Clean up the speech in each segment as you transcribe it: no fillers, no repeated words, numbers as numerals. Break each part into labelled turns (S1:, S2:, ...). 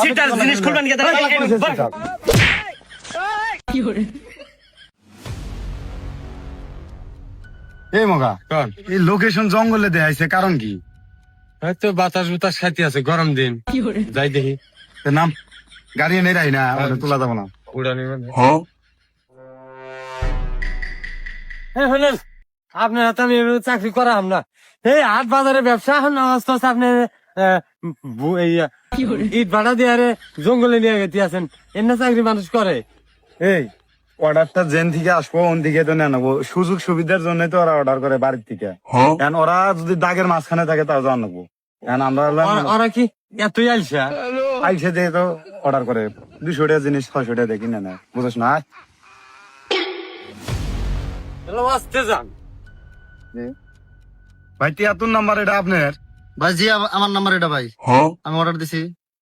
S1: Seater জিনিস খুলবেন কি
S2: এই মগা এই লোকেশন জঙ্গলে দেখাইছে কারণ কি?
S3: হয়তো বাতাস বুতাস খাইতে আছে, গরম দিন যাই দেখি।
S2: নাম গাড়ি এনে রাই না, আমাদের তোলা যাবো না।
S3: উড়ানি মানে
S4: হলেন আপনার হাতে আমি চাকরি করাম না। এই হাট বাজারে ব্যবসা এখন অবস্থা আপনি ইট ভাড়া দিয়ে আরে জঙ্গলে নিয়ে গেতে আছেন, এমনি চাকরি মানুষ করে?
S2: এই অর্ডারটা জেন থেকে আসবো ওন দিকে তো না নেবো, সুযোগ সুবিধার জন্য তো ওরা অর্ডার করে বাড়ির থেকে। কারণ ওরা যদি দাগের মাঝখানে থাকে তাও জান নেবো। কারণ আমরা
S4: ওরা কি এতই আলসা?
S2: আইসে দিয়ে তো অর্ডার করে 200 টাকা জিনিস 600 টাকা দেখি না নেয়, বুঝছ না?
S4: আসতে যান
S2: ভাই তিয়াত্তর নাম্বার এটা আপনার?
S5: ভাই জি আমার নাম্বার এটা ভাই, আমি অর্ডার দিছি।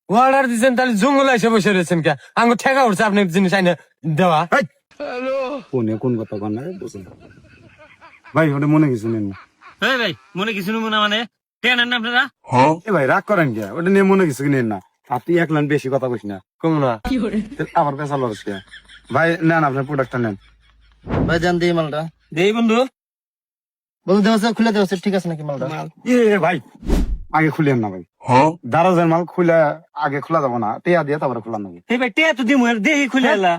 S4: অর্ডার দিচ্ছেন তাহলে জঙ্গলে এসে বসে রয়েছেন কে? আঙ্গুর ঠেকা উঠছে আপনার জিনিস আইনে দেওয়া।
S2: কোন কথা কন না ভাই, ওটা মনে কিছু নেন না।
S1: এই ভাই মনে কিছু মনে মানে কেন না আপনারা
S2: এ ভাই রাগ করেন কে? ওটা নিয়ে মনে কিছু নেন না। আপনি এক লাইন বেশি কথা কইস না,
S4: কম না
S2: আবার পেশা লড়স কে? ভাই নেন আপনার প্রোডাক্টটা নেন।
S5: ভাই জান দিই মালটা,
S1: দেই বন্ধু
S5: বন্ধু দেওয়া খুলে দেওয়া ঠিক আছে নাকি মালটা?
S2: এ ভাই আগে খুলেন না ভাই, দারাজের মাল খুলে আগে খোলা যাবো না, টেয়া দিয়ে তারপরে খোলা নেবো।
S1: এই ভাই টিয়া তো দিমু দেহি খুলে এলা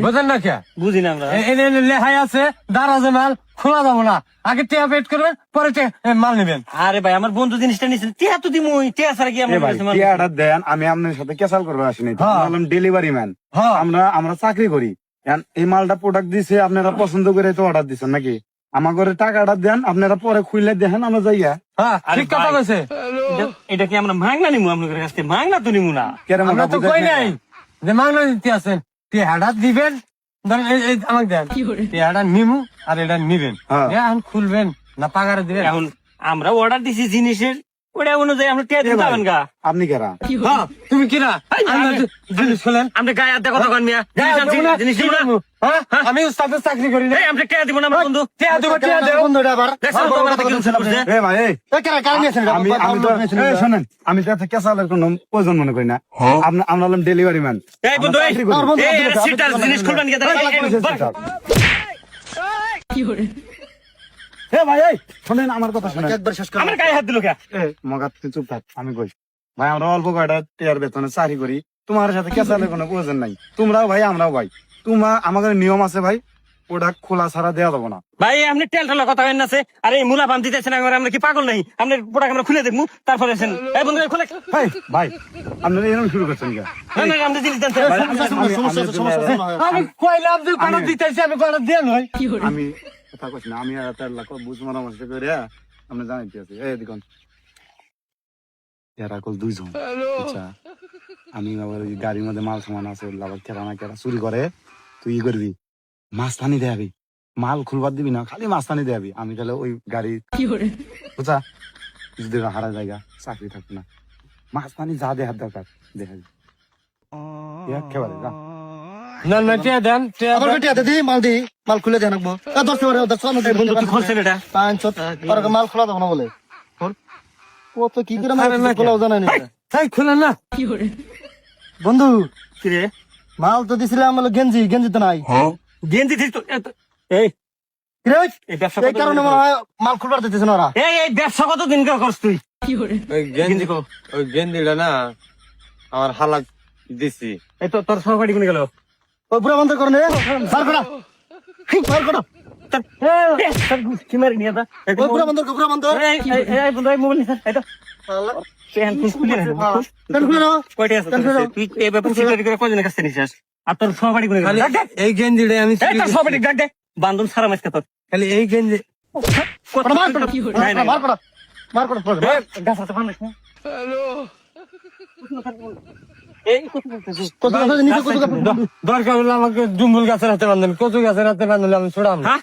S4: বোঝেন না কে?
S1: বুঝি না আমরা
S4: এনে লেহাই আছে দারাজে মাল খোলা যাবো না, আগে টেয়া পেট করবেন পরে মাল নেবেন।
S1: আরে ভাই আমার বন্ধু জিনিসটা নিছেন টিয়া তো দিমু টিয়া ছাড়া কি
S2: এ
S1: আমরা
S2: ভাই টেয়াটা দেন, আমি আপনার সাথে কেসাল করবো আসিনি, ডেলিভারি ম্যান। আমরা চাকরি করি, এই মালটা প্রোডাক্ট দিছে আপনারা পছন্দ করে তো অর্ডার দিচ্ছেন নাকি? আমার ঘরে টাকাটা দেন, আপনারা পরে খুলে দেখেন আমরা যাইয়া।
S4: হ্যাঁ ঠিক কথা কইছে।
S1: এটা কি আমরা মাংনা নিমু আপনাদের কাছ থেকে? মাংনা তো নিমু না।
S4: আমরা তো কই নাই যে মাংনা দিতে আছেন, টেহাটা দিবেন, ধরেন এই আমাকে দেন, টেহাটা নিমু আর এটা নিবেন, এখন খুলবেন না পাগারে দিবেন।
S1: এখন আমরা অর্ডার দিছি জিনিসের, ওটা অনুযায়ী আমরা টিয়া দিতে পাবেন গা।
S2: আপনি কেরা?
S4: হ্যাঁ তুমি কিনা জিনিস খোলেন,
S1: আমরা গায়ে হাতে কথা কন মিয়া, জিনিস দিব না।
S4: আমি উস্তাদের চাকরি করি না।
S1: এই আমরা টিয়া দিব না আমার বন্ধু,
S4: টিয়া দেবো টিয়া দেবো।
S5: বন্ধু এটা আবার
S1: দেখছেন তো আমরা কি করছে?
S2: এ ভাই এই
S5: কারণ নিয়েছেন এটা?
S2: আমি তো শোনেন, আমি তো এত কেসালের কোনো প্রয়োজন মনে করি না। আমরা হলাম ডেলিভারি ম্যান।
S1: এই বন্ধু এই সিটার জিনিস খুলবেন কি
S2: এ ভাই এই শোনেন আমার কথা শোনেন,
S5: একবার শেষ করে
S1: আমার গায়ে হাত দিল কে?
S2: মগা তুই চুপ থাক, আমি কই ভাই আমরা অল্প কয়টা টিয়ার বেতনে চাকরি করি, তোমার সাথে কেসালের কোনো প্রয়োজন নাই। তোমরাও ভাই আমরাও ভাই, আমাদের নিয়ম আছে ভাই, প্রোডাক্ট খোলা ছাড়া দেওয়া যাবো না।
S1: ভাই আপনি তেল ঠেলা কথা কেন আছে? আরে এই মুলা পাম দিতেছেন, আমরা কি পাগল নাই? আপনার প্রোডাক্ট আমরা খুলে দেখবো তারপরে আছেন। এই বন্ধু খুলে
S2: ভাই আপনারা এরকম শুরু করছেন কে?
S1: আমরা জিনিস জানতে
S4: আমি কইলাম যে কটা দিতেছি, আমি কটা দিয়ে নয়।
S2: আমি কথা কইছি না, আমি আর 4 লাখ বুঝ মারামারি করে আপনি জানাইতে আছে। এই দেখুন এরা কল 2 জন, আচ্ছা আমি আবার ওই গাড়ির মধ্যে মাল সামান আছে, আবার কেরা না কেরা চুরি করে, তুই ই করবি মাছ পানি দেয়াবি, মাল খুলবার দিবি না, খালি মাছ পানি দেয়াবি। আমি তাহলে ওই গাড়ি বুঝা যদি হারা জায়গা চাকরি থাকবে না, মাছ পানি যা দেখার দরকার দেখাবি। একেবারে যা
S4: না না টিয়া দেন, টিয়া
S5: আবার বেটি হাতে দিই মাল দিই, মাল খুলে দেন রাখবো। 10 টাকা 10
S1: বন্ধু তুই খুলছেন এটা
S5: 500 টাকা মাল খোলা যাবে না বলে কত কি করে মাল খোলাও জানা নেই।
S4: তাই খুলেন না।
S5: বন্ধু
S1: কি রে?
S5: মাল তো দিছিলাম হলো গেঞ্জি তো নাই।
S1: গেঞ্জি দিস তো এই
S5: কি রে?
S1: এই ব্যবসা
S5: এই কারণে মনে হয় মাল খুলবার দিতেছে না ওরা।
S1: এই ব্যবসা কত দিন করে করছ তুই?
S4: ওই গেন্দিটা না আমার হালাক দিছি।
S1: এই তো তোর সহপাঠী কোনে গেল?
S5: ওই বুড়া বন্ধ করনে বার করা বার করা
S1: কি মারি নিয়ে দা
S5: ওই বুড়া বন্ধ
S1: এই বন্ধু এই মোবাইল নিছ এটা পেন খুলে না
S5: কেন খুলে না?
S1: কয়টা আছে তুই এই ব্যাপার সিকিউরিটি করে কয়জনের কাছে নিছিস? আর তোর সহপাঠী কোনে গেল?
S4: এই গেঞ্জিটা আমি
S1: এই তোর সহপাঠী ডাক দে, বান্ধন সারা মাসকে তোর
S4: খালি এই গেঞ্জি
S5: মার করা মার করা মার করা
S1: গাছ আছে বান্ধন। হ্যালো এই
S5: কত নিচে কত
S4: দরকার হলে আমাকে জুম্বুল গাছের হাতে বান্ধেন, কচু গাছের হাতে বান্ধলে আমি ছোড়াম না।